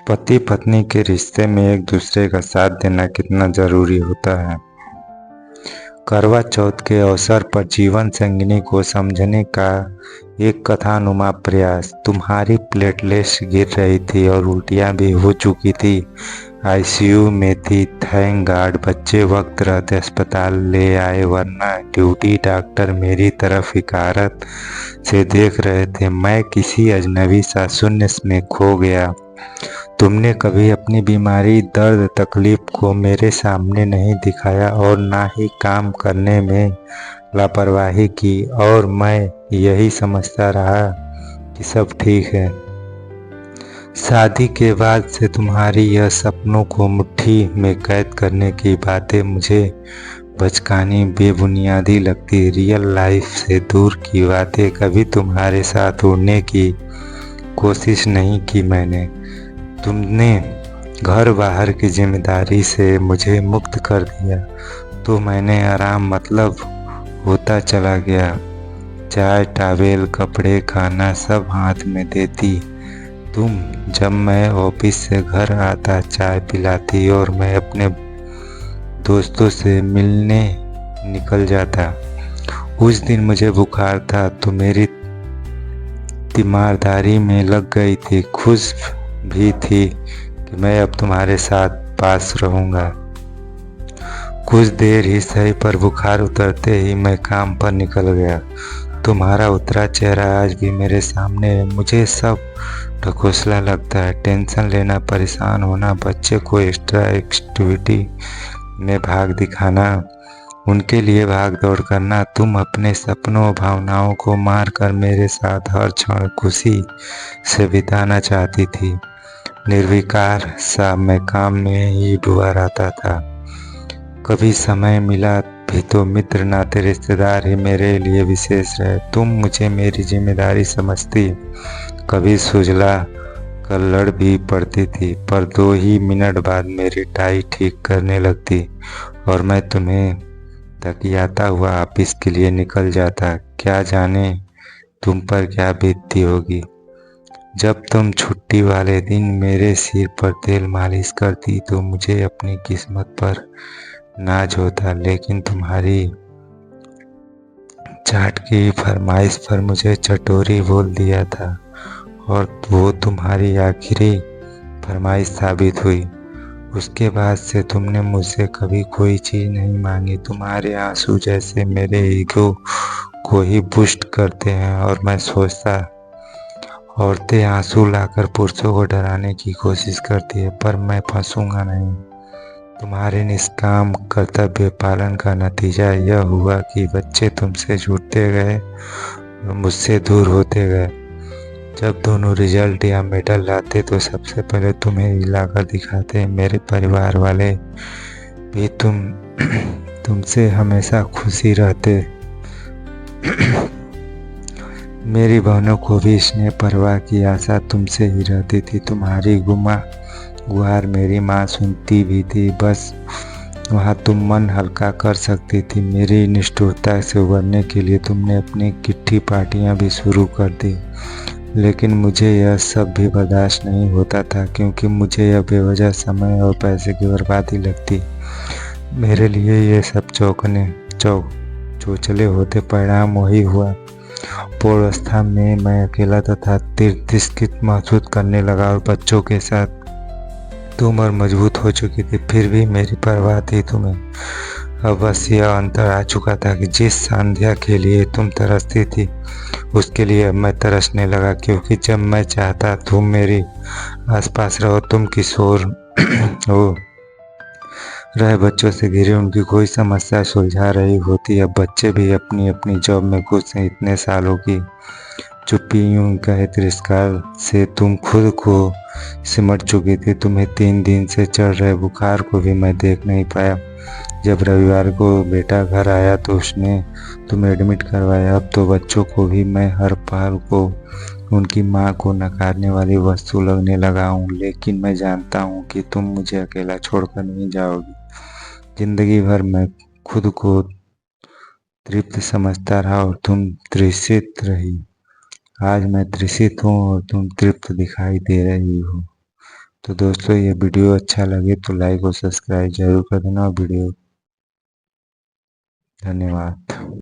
पति पत्नी के रिश्ते में एक दूसरे का साथ देना कितना जरूरी होता है। करवा चौथ के अवसर पर जीवन संगिनी को समझने का एक कथानुमा प्रयास। तुम्हारी प्लेटलेट्स गिर रही थी और उल्टियां भी हो चुकी थी। आईसीयू में थी। थैंक गॉड बच्चे वक्त रहते अस्पताल ले आए, वरना ड्यूटी डॉक्टर मेरी तरफ हिकारत से देख रहे थे। मैं किसी अजनबी सा शून्य में खो गया। तुमने कभी अपनी बीमारी, दर्द, तकलीफ को मेरे सामने नहीं दिखाया और ना ही काम करने में लापरवाही की, और मैं यही समझता रहा कि सब ठीक है। शादी के बाद से तुम्हारी यह सपनों को मुट्ठी में कैद करने की बातें मुझे बचकानी, बेबुनियादी लगती। रियल लाइफ से दूर की बातें। कभी तुम्हारे साथ उड़ने की कोशिश नहीं की मैंने। तुमने घर बाहर की जिम्मेदारी से मुझे मुक्त कर दिया, तो मैंने आराम मतलब होता चला गया। चाय, टॉवेल, कपड़े, खाना सब हाथ में देती तुम। जब मैं ऑफिस से घर आता चाय पिलाती और मैं अपने दोस्तों से मिलने निकल जाता। उस दिन मुझे बुखार था तो मेरी तीमारदारी में लग गई थी। खुश भी थी कि मैं अब तुम्हारे साथ पास रहूंगा। कुछ देर ही सही, पर बुखार उतरते ही मैं काम पर निकल गया। तुम्हारा उतरा चेहरा आज भी मेरे सामने है। मुझे सब ढकोसला लगता है। टेंशन लेना, परेशान होना, बच्चे को एक्स्ट्रा एक्टिविटी में भाग दिखाना, उनके लिए भाग दौड़ करना। तुम अपने सपनों भावनाओं को मार कर मेरे साथ हर क्षण खुशी से बिताना चाहती थी। निर्विकार सा मैं काम में ही डूबा रहता था। कभी समय मिला भी तो मित्र, नाते, रिश्तेदार ही मेरे लिए विशेष रहे। तुम मुझे मेरी जिम्मेदारी समझती। कभी सुझला कर लड़ भी पड़ती थी, पर 2 ही मिनट बाद मेरी टाई ठीक करने लगती और मैं तुम्हें धकियाता हुआ ऑफिस के लिए निकल जाता। क्या जाने तुम पर क्या बीतती होगी जब तुम छुट्टी वाले दिन मेरे सिर पर तेल मालिश करती, तो मुझे अपनी किस्मत पर नाज होता। लेकिन तुम्हारी चाट की फरमाइश पर मुझे चटोरी बोल दिया था, और वो तुम्हारी आखिरी फरमाइश साबित हुई। उसके बाद से तुमने मुझसे कभी कोई चीज़ नहीं मांगी। तुम्हारे आंसू जैसे मेरे ईगो को ही बूस्ट करते हैं, और मैं सोचता औरतें आंसू लाकर पुरुषों को डराने की कोशिश करती है, पर मैं फंसूंगा नहीं। तुम्हारे निष्काम कर्तव्य पालन का नतीजा यह हुआ कि बच्चे तुमसे जुड़ते गए और मुझसे दूर होते गए। जब दोनों रिजल्ट या मेडल लाते तो सबसे पहले तुम्हें हिलाकर दिखाते। मेरे परिवार वाले भी तुमसे हमेशा खुशी रहते। मेरी बहनों को भी स्नेह परवाह की आशा तुमसे ही रहती थी। तुम्हारी गुहार मेरी माँ सुनती भी थी। बस वहाँ तुम मन हल्का कर सकती थी। मेरी निष्ठुरता से उबरने के लिए तुमने अपनी किट्ठी पार्टियाँ भी शुरू कर दी। लेकिन मुझे यह सब भी बर्दाश्त नहीं होता था, क्योंकि मुझे यह बेवजह समय और पैसे की बर्बादी लगती। मेरे लिए ये सब चोचले होते। परिणाम वही हुआ। पौरावस्था में मैं अकेला तथा तिरस्कृत महसूस करने लगा, और बच्चों के साथ तुम और मजबूत हो चुकी थी, फिर भी मेरी परवाह थी तुम्हें। अब बस यह अंतर आ चुका था कि जिस संध्या के लिए तुम तरसती थी, उसके लिए अब मैं तरसने लगा। क्योंकि जब मैं चाहता तुम मेरे आसपास रहो, तुम किशोर हो रहे बच्चों से घिरे उनकी कोई समस्या सुलझा रही होती। अब बच्चे भी अपनी अपनी जॉब में खुश हैं। इतने सालों की चुप्पी, यूं कहे तिरस्कार से तुम खुद को सिमट चुकी थी। तुम्हें 3 दिन से चढ़ रहे बुखार को भी मैं देख नहीं पाया। जब रविवार को बेटा घर आया तो उसने तुम्हें एडमिट करवाया। अब तो बच्चों को भी मैं हर पल को उनकी माँ को नकारने वाली वस्तु लगने लगा हूँ। लेकिन मैं जानता हूँ कि तुम मुझे अकेला छोड़कर नहीं जाओगी। जिंदगी भर मैं खुद को तृप्त समझता रहा और तुम तृषित रही। आज मैं तृषित हूँ और तुम तृप्त दिखाई दे रही हो। तो दोस्तों ये वीडियो अच्छा लगे तो लाइक और सब्सक्राइब जरूर कर देना। वीडियो धन्यवाद।